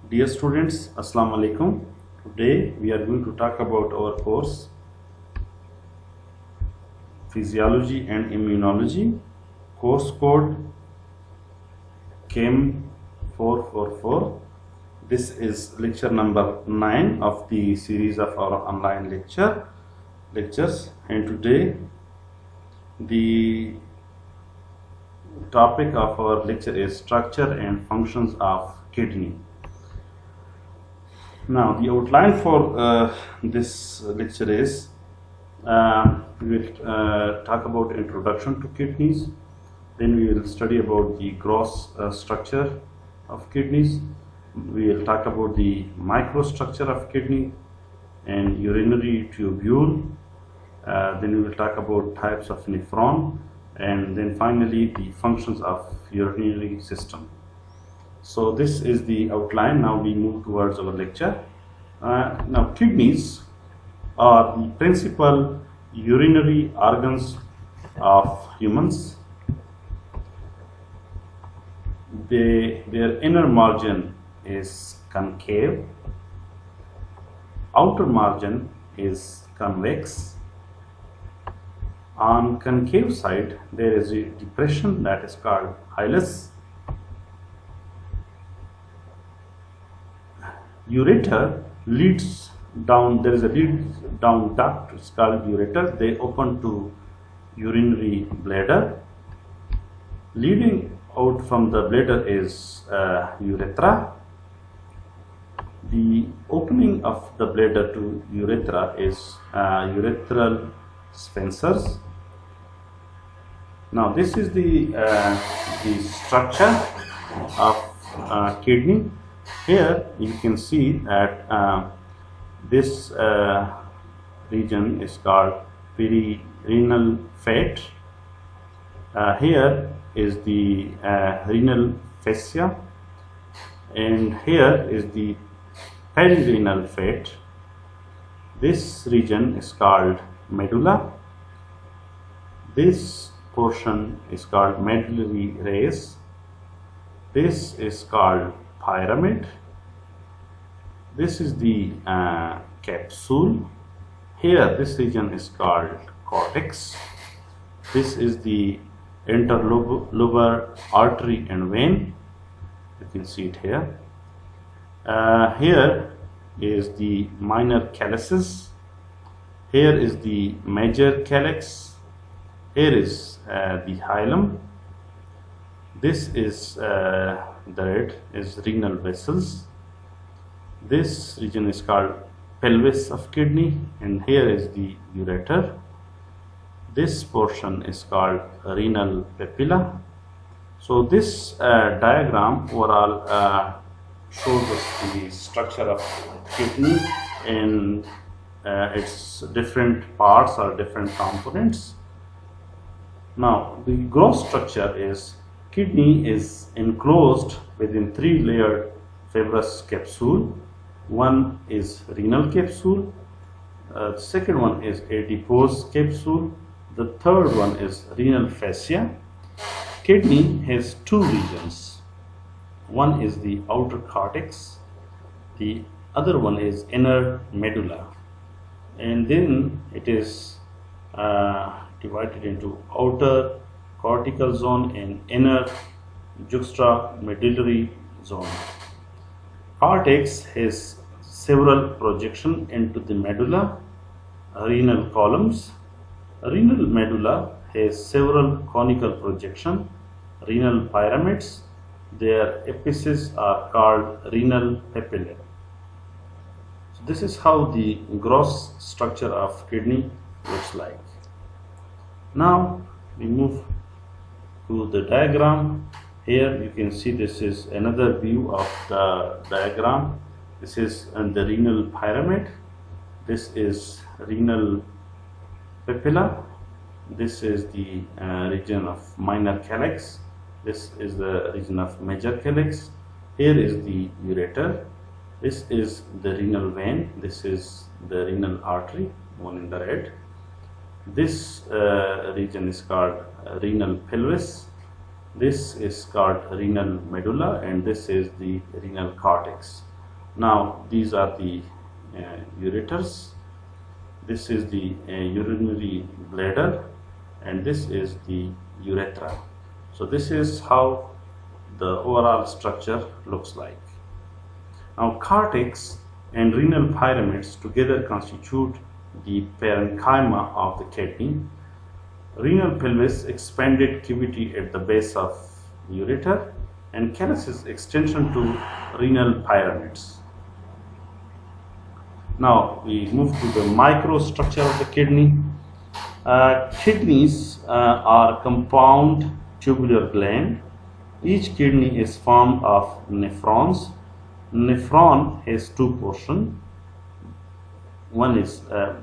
Dear students, Assalamu alaikum. Today we are going to talk about our course Physiology and Immunology, course code CHEM444. This is lecture number 9 of the series of our online lectures, and today the topic of our lecture is structure and functions of kidney. Now the outline for this lecture is we will talk about introduction to kidneys, then we will study about the gross structure of kidneys, we will talk about the microstructure of kidney and urinary tubule, then we will talk about types of nephron, and then finally the functions of urinary system. So this is the outline. Now we move towards our lecture. Now kidneys are the principal urinary organs of humans. Their inner margin is concave, outer margin is convex. On concave side there is a depression that is called hilus. Ureter leads down, there is a lead down duct, it's called ureter. They open to urinary bladder. Leading out from the bladder is urethra. The opening of the bladder to urethra is urethral sphincters. Now this is the structure of kidney. Here you can see that this region is called perirenal fat. Here is the renal fascia, and here is the perirenal fat. This region is called medulla. This portion is called medullary rays. This is called pyramid. This is the capsule. Here this region is called cortex. This is the interlobar artery and vein. You can see it here. Here is the minor calyces. Here is the major calyx. Here is the hilum. This is the red is renal vessels. This region is called pelvis of kidney, and here is the ureter. This portion is called renal papilla. So this diagram overall shows us the structure of kidney and its different parts or different components. Now the gross structure is kidney is enclosed within 3-layered fibrous capsule. One is renal capsule, the second one is adipose capsule, the third one is renal fascia. Kidney has two regions. One is the outer cortex, the other one is inner medulla, and then it is divided into outer cortical zone and inner juxtamedullary zone. Cortex has several projections into the medulla, renal columns. Renal medulla has several conical projections, renal pyramids. Their apices are called renal papillae. So this is how the gross structure of kidney looks like. Now we move to the diagram. Here you can see this is another view of the diagram. This is the renal pyramid. This is renal papilla. This is the region of minor calyx. This is the region of major calyx. Here is the ureter. This is the renal vein. This is the renal artery, one in the red. This region is called renal pelvis. This is called renal medulla, and this is the renal cortex. Now these are the ureters. This is the urinary bladder, and this is the urethra. So this is how the overall structure looks like. Now cortex and renal pyramids together constitute the parenchyma of the kidney. Renal pelvis, expanded cavity at the base of ureter, and calyces extension to renal pyramids. Now we move to the microstructure of the kidney. Kidneys are compound tubular gland. Each kidney is formed of nephrons. Nephron has two portions. One is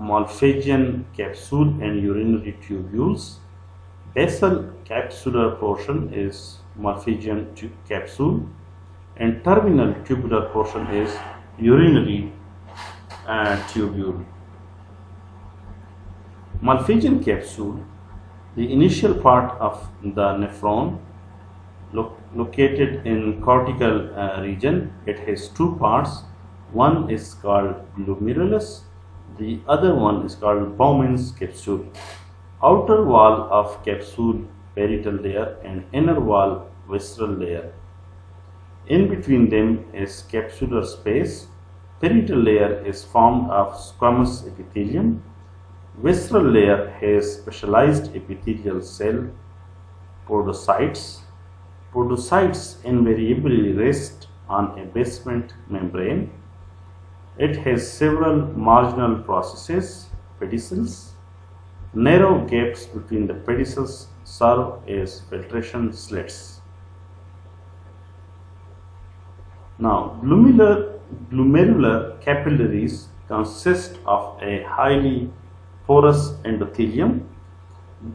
Malpighian capsule and urinary tubules. Basal capsular portion is Malpighian capsule, and terminal tubular portion is urinary tubule. Malpighian capsule, the initial part of the nephron, located in cortical region. It has two parts. One is called glomerulus, the other one is called Bowman's capsule. Outer wall of capsule, parietal layer, and inner wall, visceral layer. In between them is capsular space. Parietal layer is formed of squamous epithelium. Visceral layer has specialized epithelial cell, podocytes. Podocytes invariably rest on a basement membrane. It has several marginal processes, pedicels. Narrow gaps between the pedicels serve as filtration slits. Now, glomerular capillaries consist of a highly porous endothelium.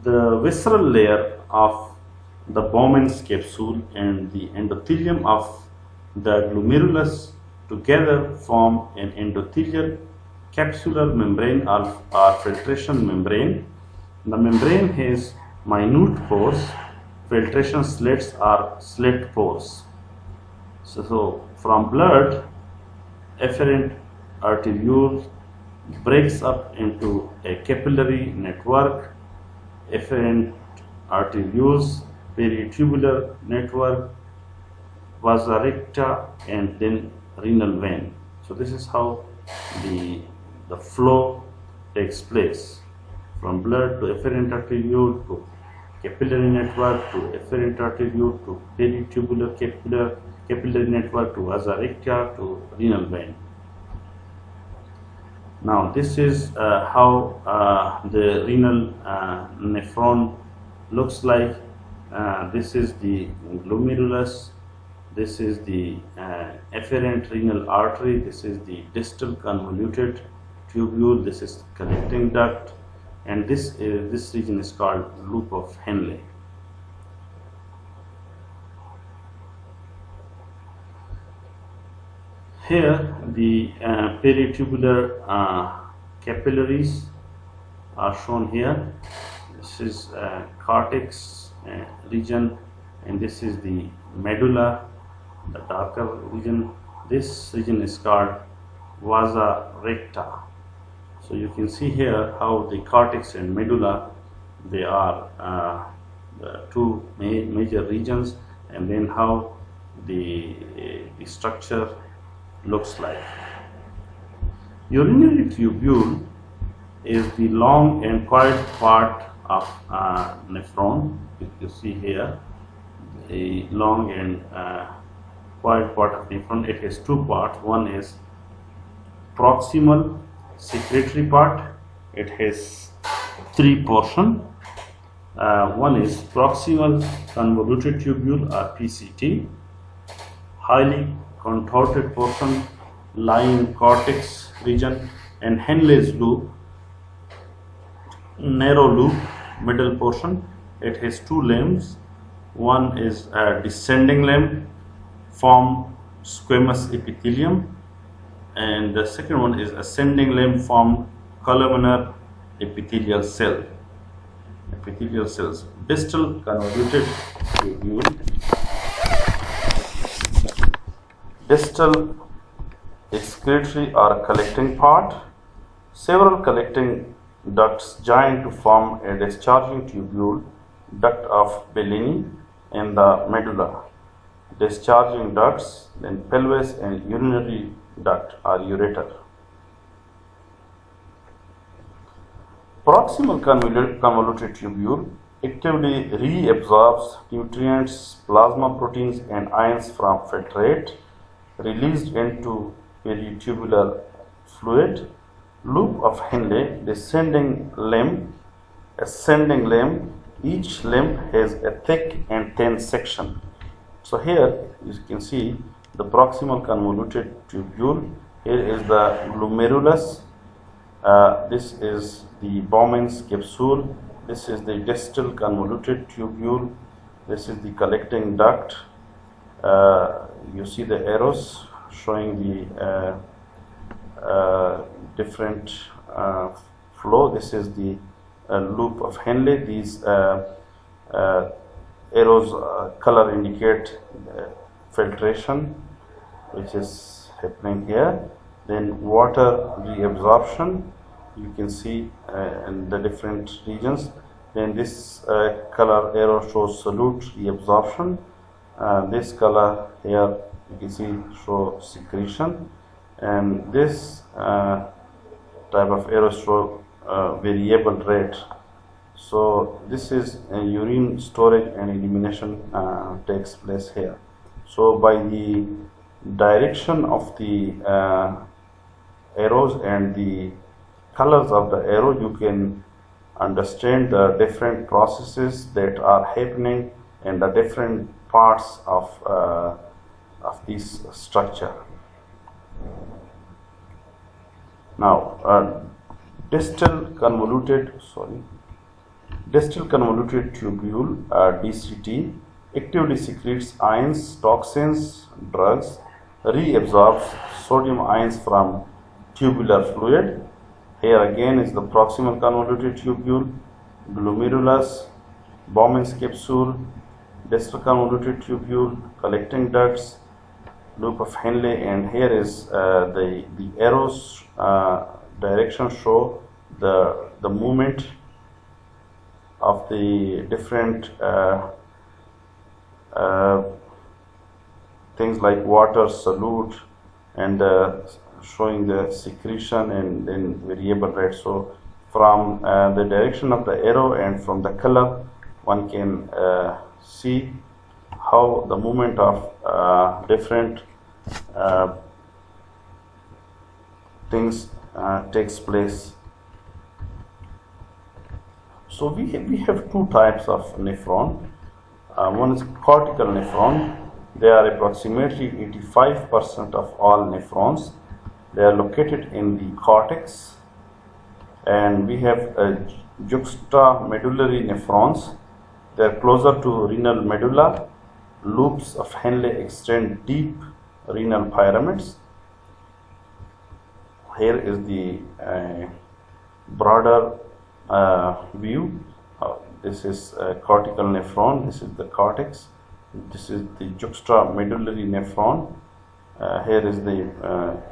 The visceral layer of the Bowman's capsule and the endothelium of the glomerulus together form an endothelial capsular membrane or filtration membrane. The membrane has minute pores. Filtration slits are slit pores. So from blood, efferent arteriole breaks up into a capillary network, efferent arterioles, peritubular network, vasa recta, and then renal vein. So this is how the flow takes place, from blood to efferent arteriole to capillary network to efferent arteriole to peritubular capillary network to vasa recta to renal vein. Now this is how the renal nephron looks like. This is the glomerulus, this is the efferent renal artery, this is the distal convoluted tubule, this is collecting duct, and this region is called loop of Henle. Here the peritubular capillaries are shown here. This is cortex region, and this is the medulla, the darker region. This region is called vasa recta. So you can see here how the cortex and medulla, they are the two major regions, and then how the structure looks like. Urinary tubule is the long and quiet part of nephron. You see here the long and quiet part of nephron. It has two parts. One is proximal secretory part. It has three portions. One is proximal convoluted tubule or PCT, highly contorted portion lying in cortex region, and Henle's loop, narrow loop, middle portion. It has two limbs. One is a descending limb, form squamous epithelium, and the second one is ascending limb, form columnar epithelial cells. Distal convoluted tubule, distal excretory or collecting part. Several collecting ducts join to form a discharging tubule, duct of Bellini, in the medulla. Discharging ducts, then pelvis and urinary duct or ureter. Proximal convoluted tubule actively reabsorbs nutrients, plasma proteins and ions from filtrate released into peritubular fluid. Loop of Henle, descending limb, ascending limb. Each limb has a thick and thin section. So here you can see the proximal convoluted tubule. Here is the glomerulus. This is the Bowman's capsule. This is the distal convoluted tubule. This is the collecting duct. You see the arrows showing the different flow. This is the loop of Henle. These arrows color indicate filtration which is happening here. Then water reabsorption, you can see in the different regions. Then this color arrow shows solute reabsorption. This color here you can see show secretion, and this type of arrow show variable rate. So this is urine storage and elimination takes place here. So by the direction of the arrows and the colors of the arrow, you can understand the different processes that are happening in the different parts of this structure. Now distal convoluted tubule DCT actively secretes ions, toxins, drugs, reabsorbs sodium ions from tubular fluid. Here again is the proximal convoluted tubule, glomerulus, Bowman's capsule, distal convoluted tubule, collecting ducts, loop of Henle, and here is the arrows direction show the movement of the different things like water, solute, and showing the secretion and then variable rate. So from the direction of the arrow and from the color, one can see how the movement of different things takes place. So we have two types of nephron. One is cortical nephron. They are approximately 85% of all nephrons. They are located in the cortex. And we have juxtamedullary nephrons. They are closer to renal medulla. Loops of Henle extend deep renal pyramids. Here is the broader view. This is cortical nephron. This is the cortex. This is the juxtamedullary nephron. Here is the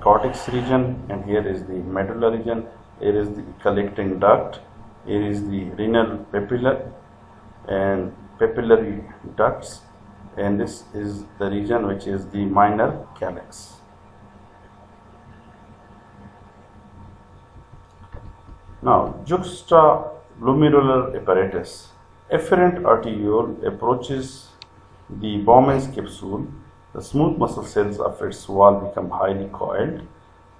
cortex region, and here is the medulla region. Here is the collecting duct. Here is the renal papilla and papillary ducts, and this is the region which is the minor calyx. Now, juxtaglomerular apparatus. Efferent arteriole approaches the Bowman's capsule. The smooth muscle cells of its wall become highly coiled.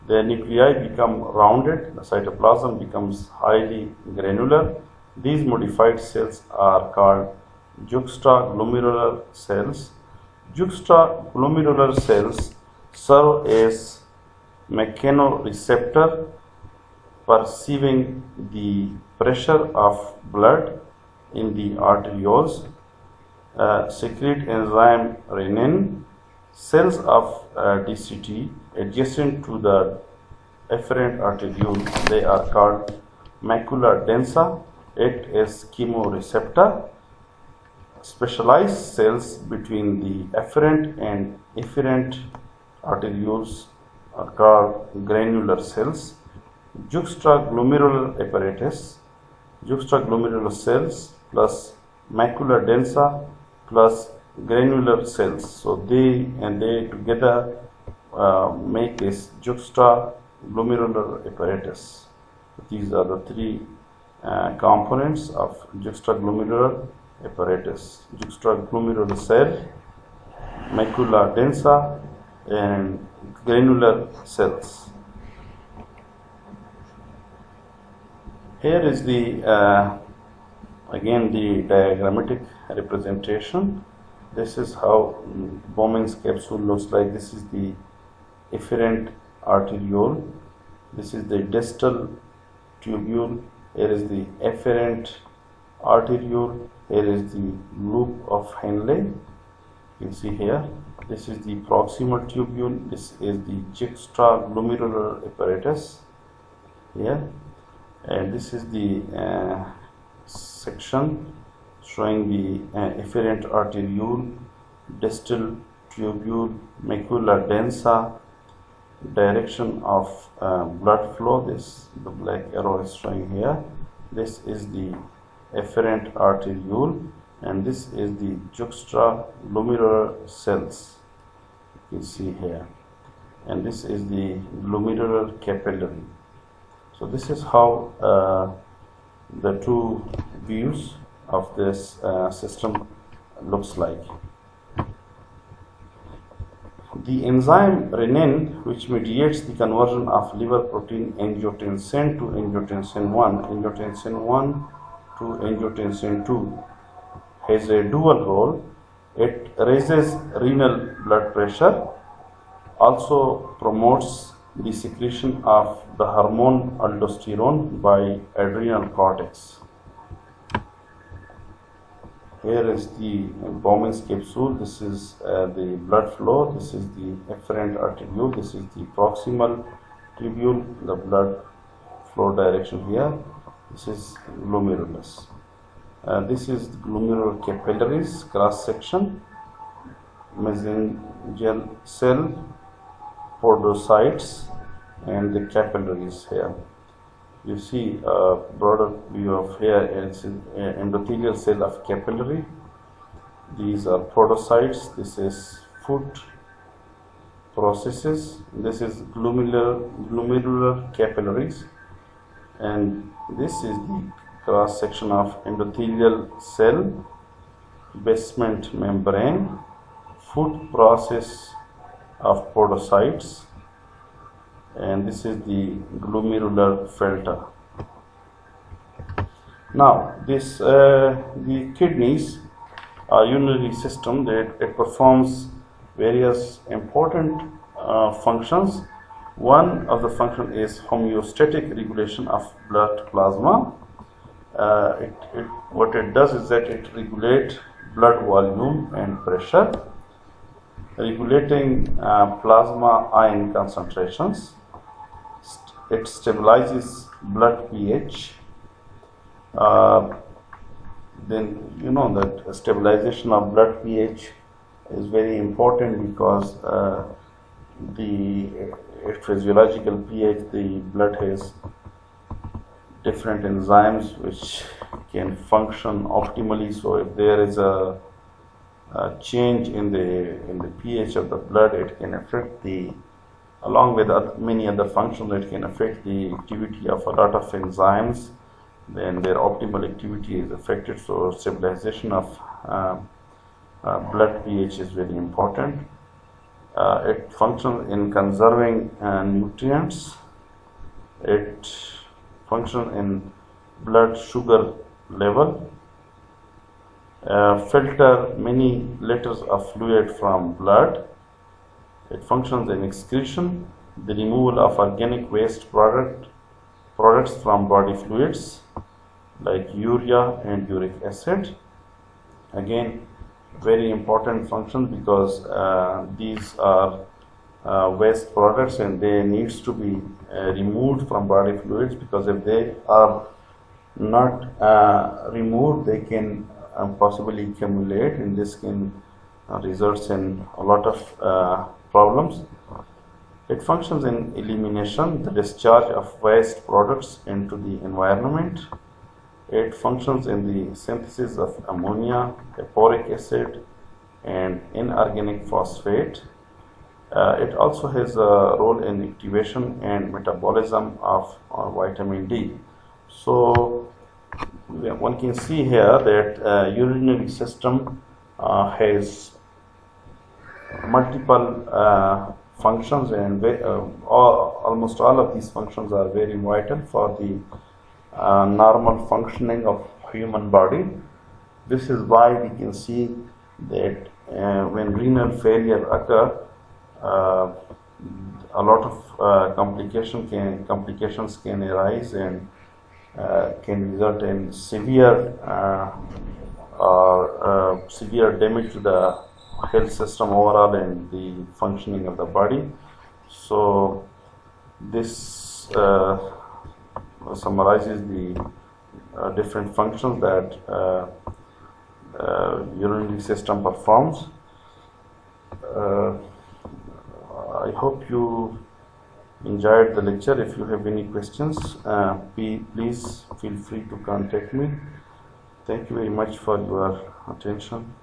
The nuclei become rounded. The cytoplasm becomes highly granular. These modified cells are called juxtaglomerular cells. Juxtaglomerular cells serve as mechanoreceptor, perceiving the pressure of blood in the arterioles, secrete enzyme renin. Cells of DCT adjacent to the efferent arteriole, they are called macula densa, act as chemoreceptor. Specialized cells between the efferent and efferent arterioles are called granular cells. Juxtaglomerular apparatus, juxtaglomerular cells plus macula densa plus granular cells. So they together make this juxtaglomerular apparatus. These are the three components of juxtaglomerular apparatus: juxtaglomerular cell, macula densa, and granular cells. Here is the again the diagrammatic representation. This is how Bowman's capsule looks like. This is the efferent arteriole. This is the distal tubule. Here is the efferent arteriole. Here is the loop of Henle. You can see here. This is the proximal tubule. This is the juxtaglomerular apparatus here, and this is the section showing the efferent arteriole, distal tubule, macula densa, direction of blood flow. The black arrow is showing here. This is the efferent arteriole, and this is the juxtaglomerular cells. You can see here, and this is the glomerular capillary. So this is how the two views of this system looks like. The enzyme renin, which mediates the conversion of liver protein angiotensin to angiotensin 1, angiotensin 1 to angiotensin 2, has a dual role. It raises renal blood pressure, also promotes the secretion of the hormone aldosterone by adrenal cortex. Here is the Bowman's capsule. This is the blood flow. This is the efferent arteriole. This is the proximal tubule, the blood flow direction here. This is glomerulus. This is the glomerular capillaries cross section, mesangial cell, podocytes, and the capillaries here. You see a broader view of here is endothelial cell of capillary. These are podocytes. This is foot processes. This is glomerular capillaries, and this is the cross section of endothelial cell, basement membrane, foot process of podocytes, and this is the glomerular filter. Now this the kidneys are urinary system that it performs various important functions. One of the function is homeostatic regulation of blood plasma. What it does is that it regulates blood volume and pressure, regulating plasma ion concentrations. It stabilizes blood pH. Then you know that stabilization of blood pH is very important because at physiological pH the blood has different enzymes which can function optimally. So if there is a change in the pH of the blood, it can affect along with many other functions, it can affect the activity of a lot of enzymes. Then their optimal activity is affected. So stabilization of blood pH is very important. It functions in conserving nutrients. It functions in blood sugar level. Filter many liters of fluid from blood. It functions in excretion, the removal of organic waste products from body fluids like urea and uric acid. Again, very important function because these are waste products and they needs to be removed from body fluids, because if they are not removed, they can possibly accumulate, and this can results in a lot of problems. It functions in elimination, the discharge of waste products into the environment. It functions in the synthesis of ammonia, phosphoric acid, and inorganic phosphate. It also has a role in activation and metabolism of vitamin D. So one can see here that urinary system has multiple functions, and almost all of these functions are very vital for the normal functioning of human body. This is why we can see that when renal failure occurs, a lot of complications can arise and can result in severe severe damage to the health system overall and the functioning of the body. So this summarizes the different functions that urinary system performs. I hope you enjoyed the lecture. If you have any questions, please feel free to contact me. Thank you very much for your attention.